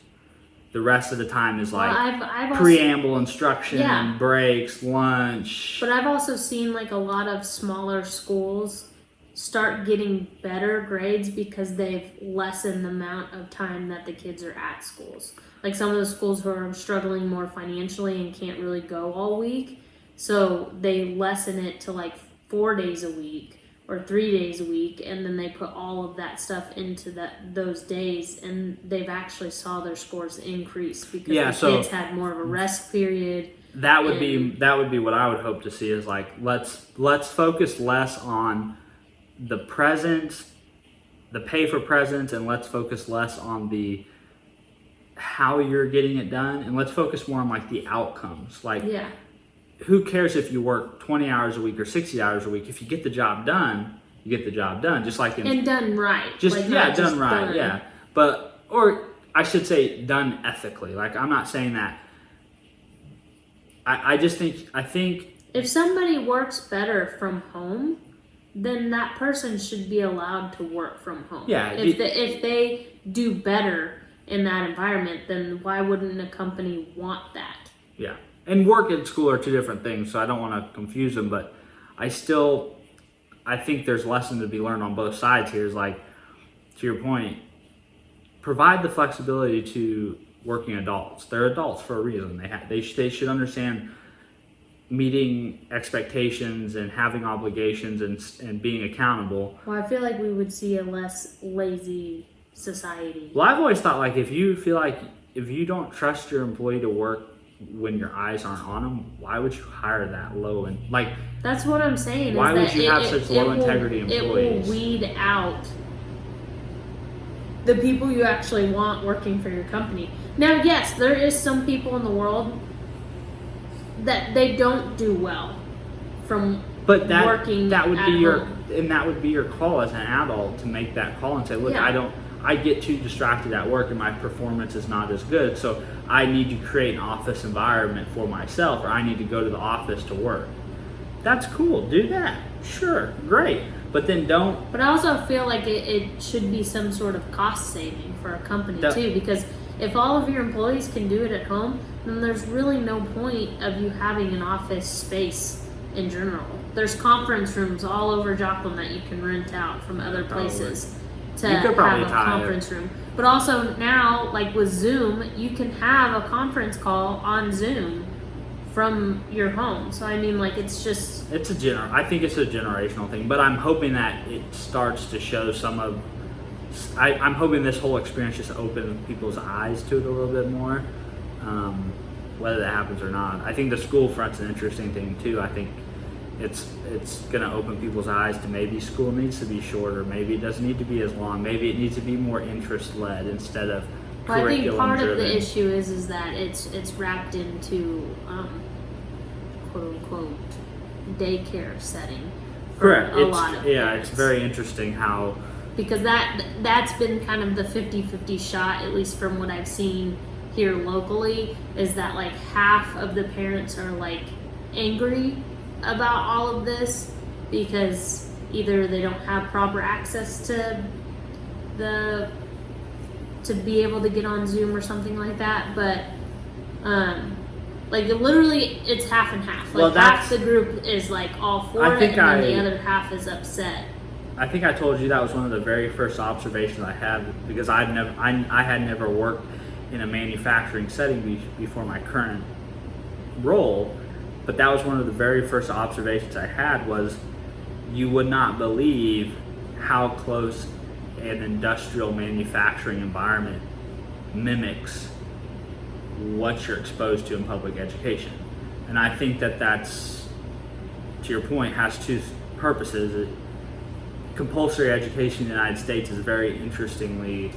The rest of the time is like I've preamble, instruction, breaks, lunch. But I've also seen like a lot of smaller schools start getting better grades because they've lessened the amount of time that the kids are at schools. Like some of the schools who are struggling more financially and can't really go all week, so they lessen it to like 4 days a week or 3 days a week, and then they put all of that stuff into those days, and they've actually saw their scores increase because the kids had more of a rest period. That would be what I would hope to see, is like let's focus less on the present, the pay for presence, and let's focus less on the how you're getting it done, and let's focus more on like the outcomes. Like who cares if you work 20 hours a week or 60 hours a week? If you get the job done, you get the job done. Just like and done right. Done right. Yeah, but or I should say done ethically. Like I'm not saying that. I think if somebody works better from home, then that person should be allowed to work from home. Yeah. If they do better in that environment, then why wouldn't a company want that? Yeah. And work and school are two different things, so I don't want to confuse them, but I think there's lessons to be learned on both sides here. Is like, to your point, provide the flexibility to working adults. They're adults for a reason. They should understand meeting expectations and having obligations and being accountable. Well, I feel like we would see a less lazy society. Well, I've always thought, like, if you feel like if you don't trust your employee to work when your eyes aren't on them, why would you hire that low? And like, that's what I'm saying. Why is would that you have such low integrity employees? It will weed out the people you actually want working for your company. Now, yes, there is some people in the world that they don't do well from working. That would at be home. that would be your call as an adult to make that call and say, look, Yeah. I get too distracted at work and my performance is not as good, so I need to create an office environment for myself, or I need to go to the office to work. That's cool. Do that. Sure. Great. But then don't. But I also feel like it should be some sort of cost saving for a company too, because if all of your employees can do it at home, then there's really no point of you having an office space in general. There's conference rooms all over Joplin that you can rent out from other places to have a conference room. But also now, like with Zoom, you can have a conference call on Zoom from your home. So I mean, like, I think it's a generational thing, but I'm hoping that it starts to show I'm hoping this whole experience just opens people's eyes to it a little bit more, whether that happens or not. I think the school front's an interesting thing too. I think it's going to open people's eyes to maybe school needs to be shorter, maybe it doesn't need to be as long, maybe it needs to be more interest-led instead of curriculum-driven. I think part of the issue is that it's wrapped into quote-unquote daycare setting. Correct. A lot of it's very interesting how, because that's been kind of the 50-50 shot, at least from what I've seen here locally, is that like half of the parents are like angry about all of this because either they don't have proper access to be able to get on Zoom or something like that, but like literally it's half and half. Like half the group is like all for it, and then the other half is upset. I think I told you that was one of the very first observations I had, because I had never worked in a manufacturing setting before my current role, but that was one of the very first observations I had was you would not believe how close an industrial manufacturing environment mimics what you're exposed to in public education. And I think that's, to your point, has two purposes. Compulsory education in the United States is very interestingly,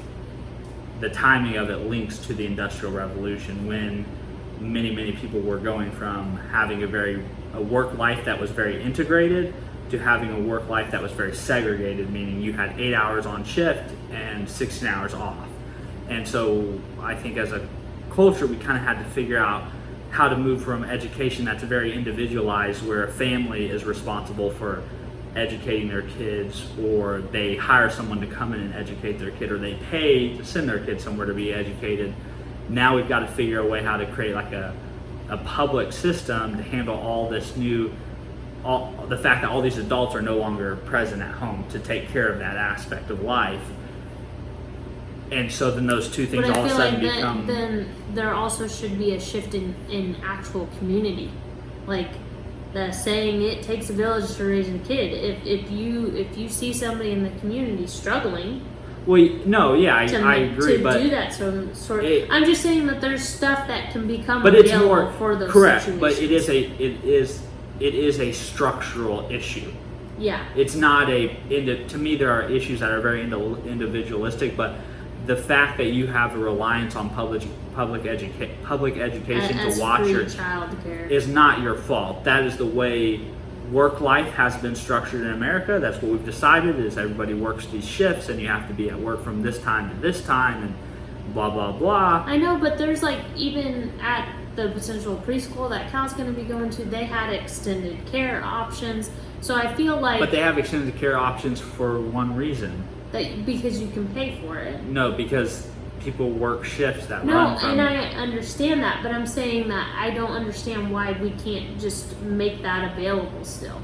the timing of it links to the Industrial Revolution, when many people were going from having a work life that was very integrated to having a work life that was very segregated, meaning you had 8 hours on shift and 16 hours off. And so I think as a culture, we kind of had to figure out how to move from education that's very individualized, where a family is responsible for educating their kids, or they hire someone to come in and educate their kid, or they pay to send their kid somewhere to be educated. Now we've got to figure a way how to create like a public system to handle all this the fact that all these adults are no longer present at home to take care of that aspect of life. And so then those two things all of a sudden become. Then there also should be a shift in actual community, like the saying, "It takes a village to raise a kid." If you see somebody in the community struggling, well, no, yeah, I agree, but to do that sort. I'm just saying that there's stuff that can become but it's available more for those correct. situations. But it is a structural issue. Yeah. It's not to me, there are issues that are very individualistic, but the fact that you have a reliance on public education to watch your child care is not your fault. That is the way work life has been structured in America. That's what we've decided, is everybody works these shifts and you have to be at work from this time to this time and blah blah blah. I know, but there's like, even at the potential preschool that Cal's going to be going to, they had extended care options. So I feel like, but they have extended care options for one reason. That because you can pay for it. No, because people work shifts that No, run from. and I understand that, but I'm saying that I don't understand why we can't just make that available still.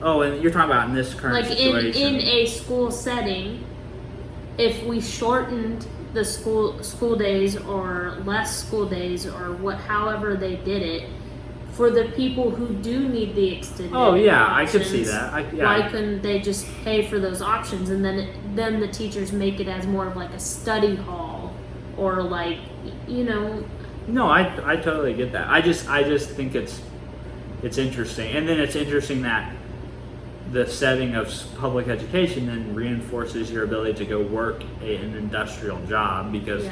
Oh, and you're talking about in this current Like situation. in a school setting, if we shortened the school days or less school days or however they did it, for the people who do need the extended Oh yeah, options, I could see that. why couldn't they just pay for those options, and then the teachers make it as more of like a study hall, or like, you know. No, I totally get that. I just think it's interesting, and then it's interesting that the setting of public education then reinforces your ability to go work an industrial job, because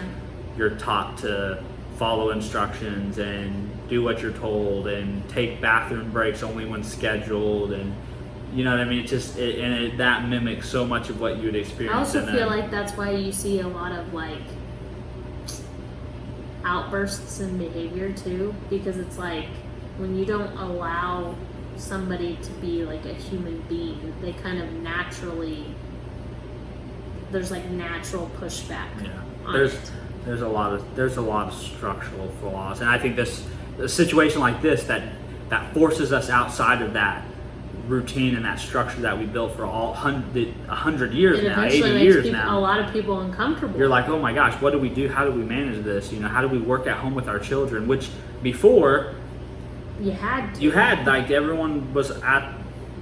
you're taught to follow instructions and do what you're told and take bathroom breaks only when scheduled, and you know what I mean. It's just that mimics so much of what you would experience. I also feel like that's why you see a lot of like outbursts in behavior too, because it's like when you don't allow somebody to be like a human being, they kind of there's like natural pushback. There's a lot of structural flaws, and I think a situation like this that forces us outside of that routine and that structure that we built for 100 years now, 80 years now. A lot of people uncomfortable. You're like, oh my gosh, what do we do? How do we manage this? You know, how do we work at home with our children? Which before you had like everyone was at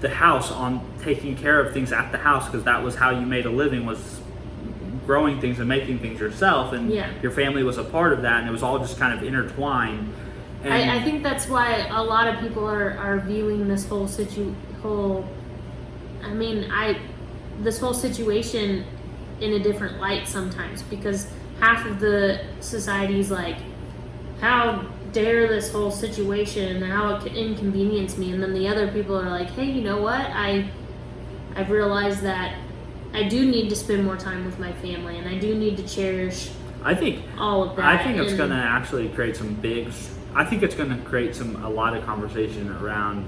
the house on taking care of things at the house, because that was how you made a living, was growing things and making things yourself, and your family was a part of that, and it was all just kind of intertwined. And I think that's why a lot of people are viewing this whole this whole situation in a different light sometimes, because half of the society's like, how dare this whole situation and how it could inconvenience me, and then the other people are like, hey, you know what, I've realized that I do need to spend more time with my family, and I do need to cherish all of that. I think it's going to actually create a lot of conversation around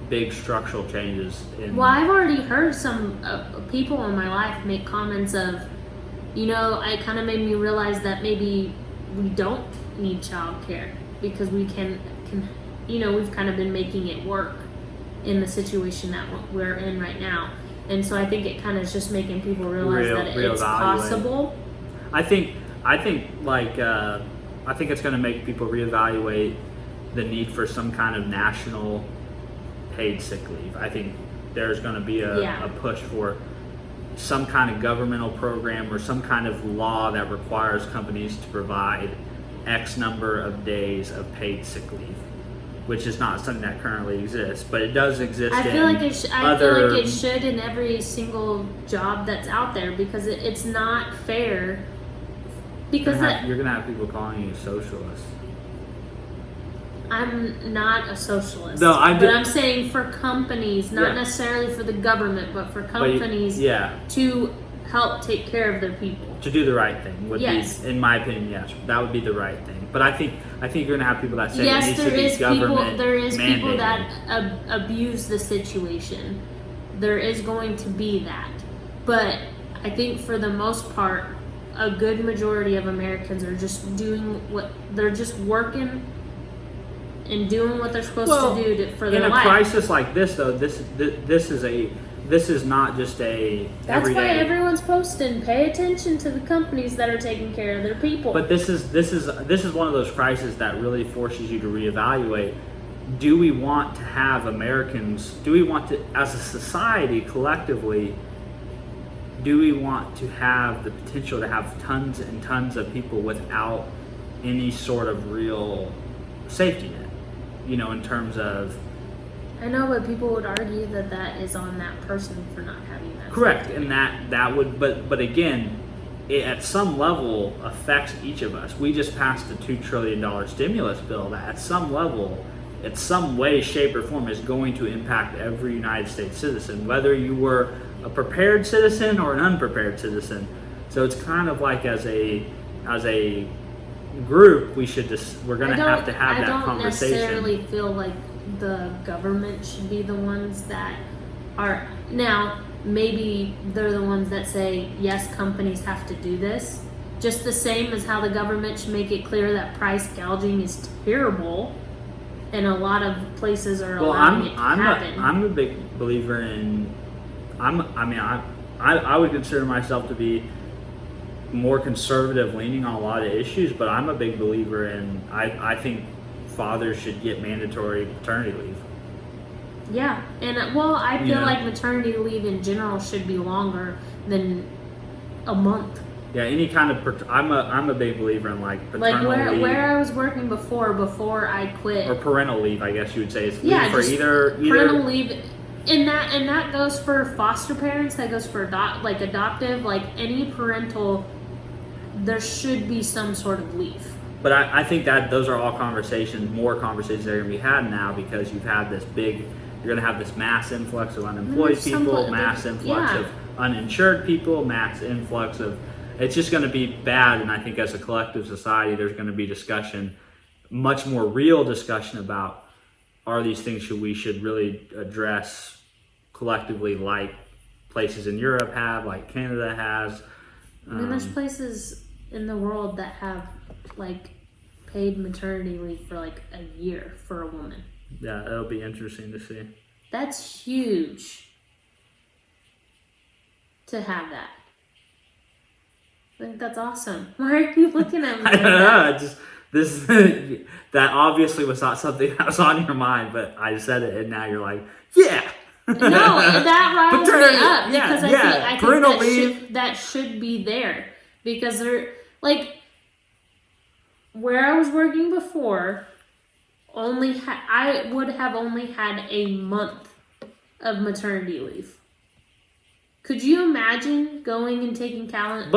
big structural changes. I've already heard some people in my life make comments of, you know, it kind of made me realize that maybe we don't need childcare, because we can, you know, we've kind of been making it work in the situation that we're in right now. And so I think it kind of is just making people realize that it's possible. I think it's going to make people reevaluate the need for some kind of national paid sick leave. I think there's going to be a push for some kind of governmental program or some kind of law that requires companies to provide X number of days of paid sick leave, which is not something that currently exists, but it does exist. I feel like it should in every single job that's out there, because it's not fair. Because you're gonna have people calling you socialist. I'm not a socialist. No, I'm saying for companies, not necessarily for the government, but for companies to help take care of their people. To do the right thing would be, in my opinion, yes, that would be the right thing. But I think you're going to have people that say it needs to be government mandated. There is people that abuse the situation. There is going to be that. But I think for the most part, a good majority of Americans are just they're just working and doing what they're supposed to do for their life. In a crisis like this, though, this is not just a That's everyday. why everyone's posting. Pay attention to the companies that are taking care of their people. But this is one of those crises that really forces you to reevaluate. Do we want to have Americans? Do we want to, as a society, collectively? Do we want to have the potential to have tons and tons of people without any sort of real safety net? You know, in terms of. I know, but people would argue that is on that person for not having that. Correct, safety. and that would, but again, it at some level affects each of us. We just passed a $2 trillion stimulus bill that at some level, in some way, shape, or form is going to impact every United States citizen, whether you were a prepared citizen or an unprepared citizen. So it's kind of like as a group, we're going to have that conversation. I don't necessarily feel like the government should be the ones that are now. Maybe they're the ones that say yes, companies have to do this, Just the same as how the government should make it clear that price gouging is terrible, and a lot of places are allowing it to happen. I'm a big believer in. I would consider myself to be more conservative leaning on a lot of issues, but I'm a big believer in. I think fathers should get mandatory paternity leave. Yeah, and I feel like maternity leave in general should be longer than a month. Yeah, any kind of I'm a big believer in like paternal leave. Where I was working before I quit, or parental leave, I guess you would say. It's yeah, for either parental leave, and that goes for foster parents. That goes for adoptive, like any parental. There should be some sort of leave. But I think that those are all more conversations that are going to be had now, because you've had this you're going to have this mass influx of unemployed people, mass influx of uninsured people, mass influx of, it's just going to be bad. And I think as a collective society, there's going to be discussion, much more real discussion about, are these things we should really address collectively, like places in Europe have, like Canada has. I mean, there's places in the world that have like paid maternity leave for like a year for a woman. Yeah, it'll be interesting to see. That's huge to have that. I think that's awesome. Why are you looking at me? I don't know. That obviously was not something that was on your mind, but I said it, and now you're like, yeah. No, that riles me up, because I think that should be there, because they're like, where I was working before, I would have only had a month of maternity leave. Could you imagine going and taking talent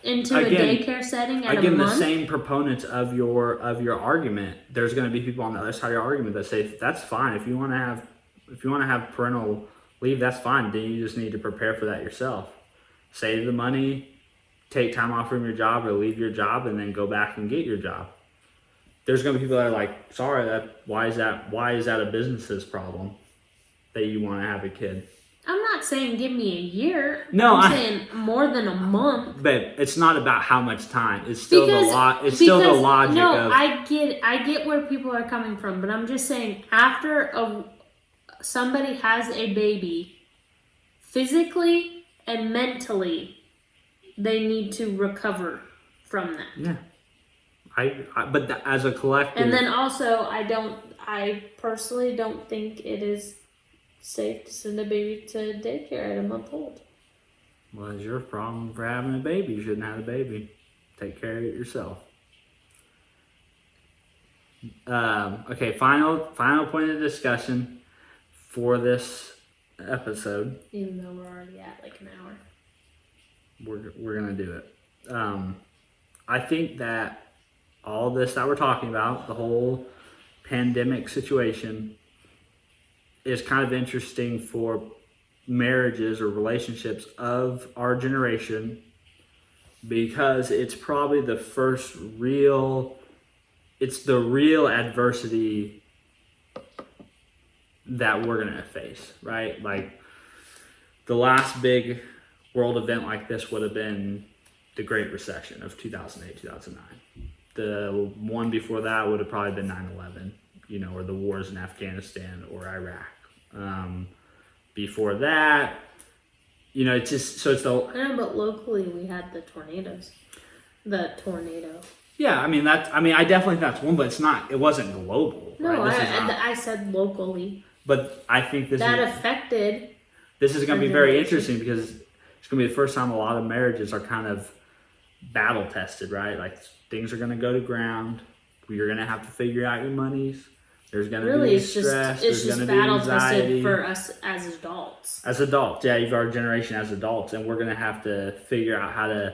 into a daycare setting at a month? The same proponents of your argument, there's going to be people on the other side of your argument that say that's fine. If you want to have parental leave, that's fine. Then you just need to prepare for that yourself. Save the money, take time off from your job, or leave your job, and then go back and get your job. There's going to be people that are like, sorry, why is that a business's problem that you want to have a kid? I'm not saying give me a year. No, I'm saying more than a month. But it's not about how much time. It's still the logic. No, I get where people are coming from, but I'm just saying, after somebody has a baby, physically and mentally, they need to recover from that. Yeah. But as a collective. And then also, I personally don't think it is safe to send a baby to daycare at a month old. Well, it's your problem for having a baby. You shouldn't have a baby. Take care of it yourself. Okay, final point of discussion for this episode. Even though we're already at like an hour. We're gonna do it. I think that all this that we're talking about, the whole pandemic situation, is kind of interesting for marriages or relationships of our generation, because it's probably the real adversity that we're going to face, right? Like, the last big world event like this would have been the Great Recession of 2008, 2009. The one before that would have probably been 9/11, or the wars in Afghanistan or Iraq. Before that, it's just, so it's but locally we had the tornadoes. The tornado. Yeah, I definitely think that's one, but it wasn't global. No, right? I said locally. But I think this is going to be very interesting, because it's going to be the first time a lot of marriages are kind of battle tested, right? Like, things are going to go to ground. You're going to have to figure out your monies. There's going to be stress. There's going to be anxiety. It's just battle tested for us as adults. As adults, yeah, you've our generation as adults, and we're going to have to figure out how to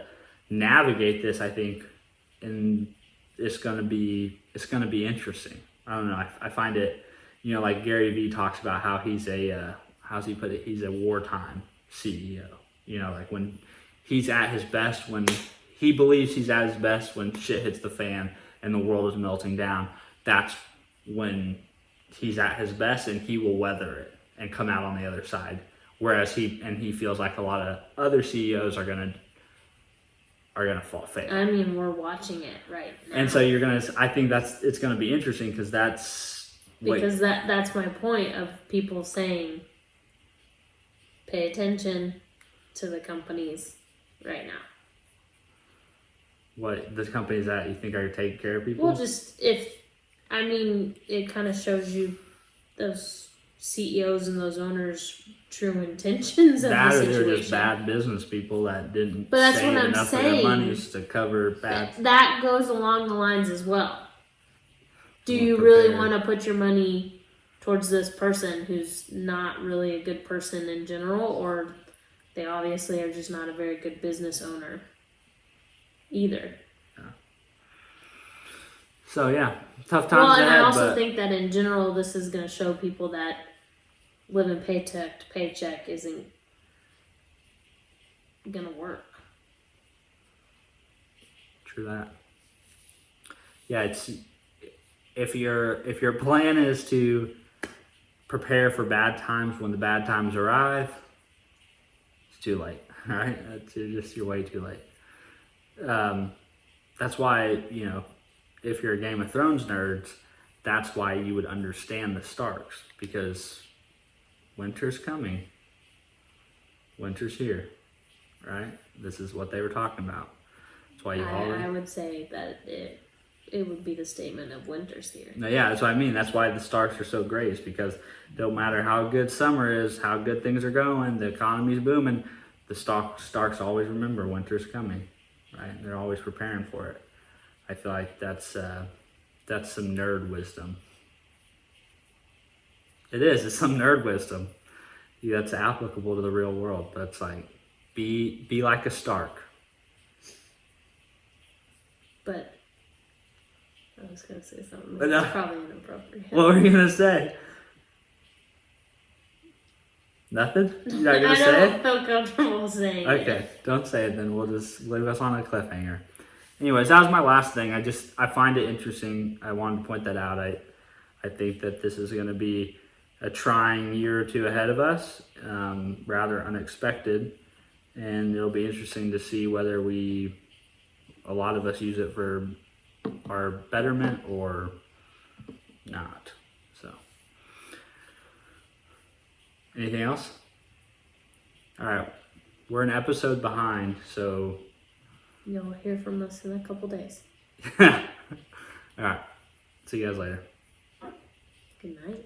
navigate this, I think, and it's going to be interesting. I don't know. I find it, like Gary Vee talks about how he's how's he put it? He's a wartime CEO. Like, when he's at his best, when he believes he's at his best, when shit hits the fan and the world is melting down, that's when he's at his best, and he will weather it and come out on the other side. Whereas he feels like a lot of other CEOs are are gonna fail. I mean, we're watching it right now. And so I think it's gonna be interesting because that's my point of people saying, pay attention to the companies right now. What the companies that you think are taking care of people? Well, it kind of shows you those CEOs and those owners' true intentions of the situation. They're just bad business people that didn't but that's save what I'm enough saying. of their monies to cover bad. That goes along the lines as well. Do you Prepared. really want to put your money towards this person who's not really a good person in general, or they obviously are just not a very good business owner either? Yeah. So yeah, tough times Well, and ahead. I also think that in general, this is going to show people that living paycheck to paycheck isn't going to work. True that. Yeah, it's if your plan is to prepare for bad times when the bad times arrive, it's too late. All right, you're way too late. That's why, if you're a Game of Thrones nerds, that's why you would understand the Starks, because winter's coming. Winter's here, right? This is what they were talking about. That's why I would say that it would be the statement of winter's here. No, yeah, that's what I mean. That's why the Starks are so great, is because no matter how good summer is, how good things are going, the economy's booming, the Starks always remember winter's coming, right? They're always preparing for it. I feel like that's some nerd wisdom. It's some nerd wisdom. Yeah, that's applicable to the real world. That's like, be like a Stark. But I was going to say something But that's probably inappropriate. What were you going to say? Nothing? You're not going to say it? I don't feel comfortable saying it. Okay, don't say it then. We'll just leave us on a cliffhanger. Anyways, that was my last thing. I find it interesting. I wanted to point that out. I think that this is going to be a trying year or two ahead of us, rather unexpected. And it'll be interesting to see whether a lot of us use it for our betterment or not. So, anything else? All right, we're an episode behind, so You'll hear from us in a couple days. all right, see you guys later. Good night.